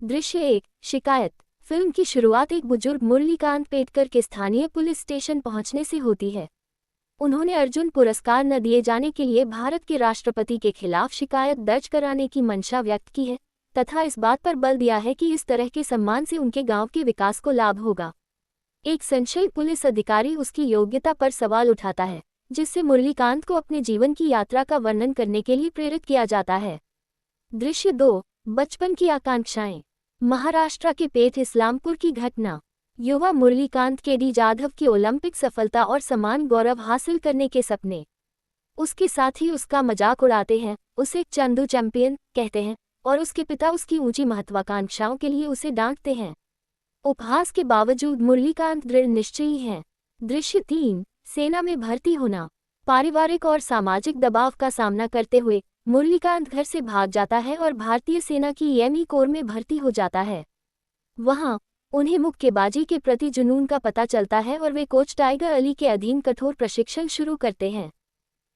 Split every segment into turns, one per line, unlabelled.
दृश्य 1 शिकायत। फिल्म की शुरुआत एक बुजुर्ग मुरलीकांत पेटकर के स्थानीय पुलिस स्टेशन पहुंचने से होती है। उन्होंने अर्जुन पुरस्कार न दिए जाने के लिए भारत के राष्ट्रपति के खिलाफ शिकायत दर्ज कराने की मंशा व्यक्त की है तथा इस बात पर बल दिया है कि इस तरह के सम्मान से उनके गांव के विकास को लाभ होगा। एक संशयी पुलिस अधिकारी उसकी योग्यता पर सवाल उठाता है, जिससे मुरलीकांत को अपने जीवन की यात्रा का वर्णन करने के लिए प्रेरित किया जाता है। दृश्य 2 बचपन की आकांक्षाएं। महाराष्ट्र के पेठ इस्लामपुर की घटना। युवा मुरलीकांत केडी जाधव की ओलंपिक सफलता और समान गौरव हासिल करने के सपने। उसके साथ ही उसका मजाक उड़ाते हैं, उसे चंदू चैंपियन कहते हैं और उसके पिता उसकी ऊंची महत्वाकांक्षाओं के लिए उसे डांटते हैं। उपहास के बावजूद मुरलीकांत दृढ़ निश्चयी हैं। दृश्य 3 सेना में भर्ती होना। पारिवारिक और सामाजिक दबाव का सामना करते हुए मुरलीकांत घर से भाग जाता है और भारतीय सेना की आर्मी कोर में भर्ती हो जाता है। वहां उन्हें मुक्केबाजी के प्रति जुनून का पता चलता है और वे कोच टाइगर अली के अधीन कठोर प्रशिक्षण शुरू करते हैं।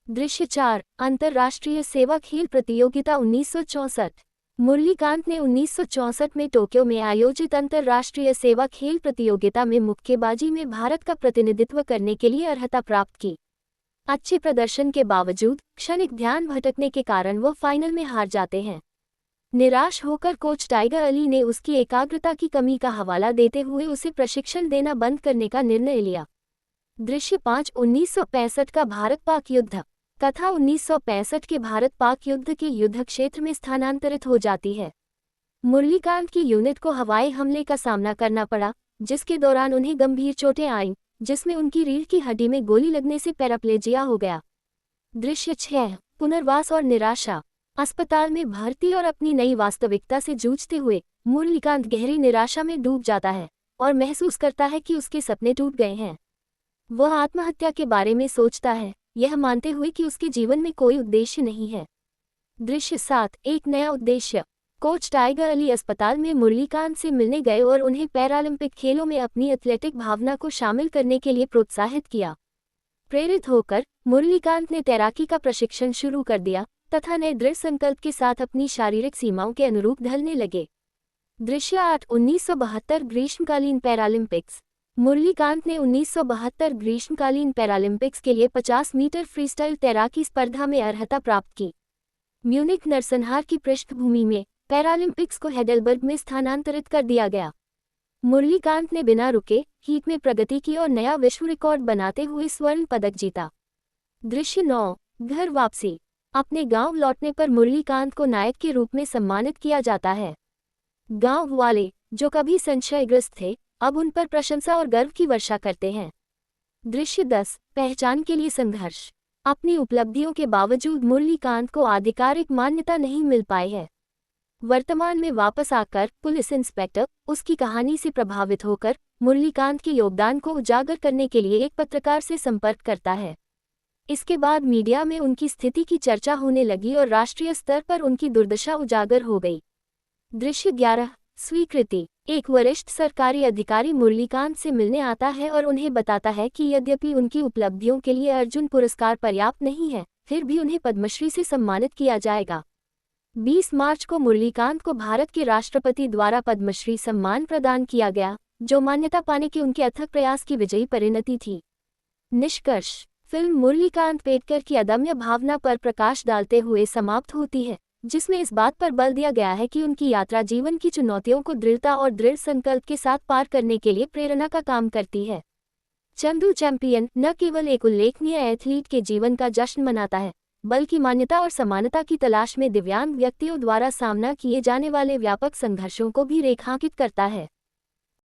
दृश्य 4 अंतर्राष्ट्रीय सेवा खेल प्रतियोगिता 1964। मुरलीकांत ने 1964 में टोक्यो में आयोजित अंतर्राष्ट्रीय सेवा खेल प्रतियोगिता में मुक्केबाजी में भारत का प्रतिनिधित्व करने के लिए अर्हता प्राप्त की। अच्छे प्रदर्शन के बावजूद क्षणिक ध्यान भटकने के कारण वो फाइनल में हार जाते हैं। निराश होकर कोच टाइगर अली ने उसकी एकाग्रता की कमी का हवाला देते हुए उसे प्रशिक्षण देना बंद करने का निर्णय लिया। दृश्य 5 1965 का भारत पाक युद्ध। कथा 1965 के भारत पाक युद्ध के युद्ध क्षेत्र में स्थानांतरित हो जाती है। मुरलीकांत की यूनिट को हवाई हमले का सामना करना पड़ा, जिसके दौरान उन्हें गंभीर चोटें आईं, जिसमें उनकी रीढ़ की हड्डी में गोली लगने से पैराप्लेजिया हो गया। दृश्य 6 पुनर्वास और निराशा। अस्पताल में भर्ती और अपनी नई वास्तविकता से जूझते हुए मुरलीकांत गहरी निराशा में डूब जाता है और महसूस करता है कि उसके सपने टूट गए हैं। वह आत्महत्या के बारे में सोचता है, यह मानते हुए कि उसके जीवन में कोई उद्देश्य नहीं है। दृश्य 7 एक नया उद्देश्य। कोच टाइगर अली अस्पताल में मुरलीकांत से मिलने गए और उन्हें पैरालंपिक खेलों में अपनी एथलेटिक भावना को शामिल करने के लिए प्रोत्साहित किया। प्रेरित होकर मुरलीकांत ने तैराकी का प्रशिक्षण शुरू कर दिया तथा नए दृढ़ संकल्प के साथ अपनी शारीरिक सीमाओं के अनुरूप ढलने लगे। दृश्य 8 1972 ग्रीष्मकालीन पैरालंपिक्स। मुरलीकांत ने 1972 ग्रीष्मकालीन पैरालंपिक्स के लिए 50 मीटर फ्रीस्टाइल तैराकी स्पर्धा में अर्हता प्राप्त की। म्यूनिक नरसंहार की पृष्ठभूमि में पैरालंपिक्स को हेडेलबर्ग में स्थानांतरित कर दिया गया। मुरलीकांत ने बिना रुके हीट में प्रगति की और नया विश्व रिकॉर्ड बनाते हुए स्वर्ण पदक जीता। दृश्य 9 घर वापसी। अपने गांव लौटने पर मुरलीकांत को नायक के रूप में सम्मानित किया जाता है। गांव वाले, जो कभी संशयग्रस्त थे, अब उन पर प्रशंसा और गर्व की वर्षा करते हैं। दृश्य 10 पहचान के लिए संघर्ष। अपनी उपलब्धियों के बावजूद मुरलीकांत को आधिकारिक मान्यता नहीं मिल पाई है। वर्तमान में वापस आकर पुलिस इंस्पेक्टर उसकी कहानी से प्रभावित होकर मुरलीकांत के योगदान को उजागर करने के लिए एक पत्रकार से संपर्क करता है। इसके बाद मीडिया में उनकी स्थिति की चर्चा होने लगी और राष्ट्रीय स्तर पर उनकी दुर्दशा उजागर हो गई। दृश्य 11 स्वीकृति। एक वरिष्ठ सरकारी अधिकारी मुरलीकांत से मिलने आता है और उन्हें बताता है कि यद्यपि उनकी उपलब्धियों के लिए अर्जुन पुरस्कार पर्याप्त नहीं है, फिर भी उन्हें पद्मश्री से सम्मानित किया जाएगा। 20 मार्च को मुरलीकांत को भारत के राष्ट्रपति द्वारा पद्मश्री सम्मान प्रदान किया गया, जो मान्यता पाने के उनके अथक प्रयास की विजयी परिणति थी। निष्कर्ष। फिल्म मुरलीकांत पेटकर की अदम्य भावना पर प्रकाश डालते हुए समाप्त होती है, जिसमें इस बात पर बल दिया गया है कि उनकी यात्रा जीवन की चुनौतियों को दृढ़ता और दृढ़ संकल्प के साथ पार करने के लिए प्रेरणा का काम करती है। चंदू चैंपियन न केवल एक उल्लेखनीय एथलीट के जीवन का जश्न मनाता है, बल्कि मान्यता और समानता की तलाश में दिव्यांग व्यक्तियों द्वारा सामना किए जाने वाले व्यापक संघर्षों को भी रेखांकित करता है।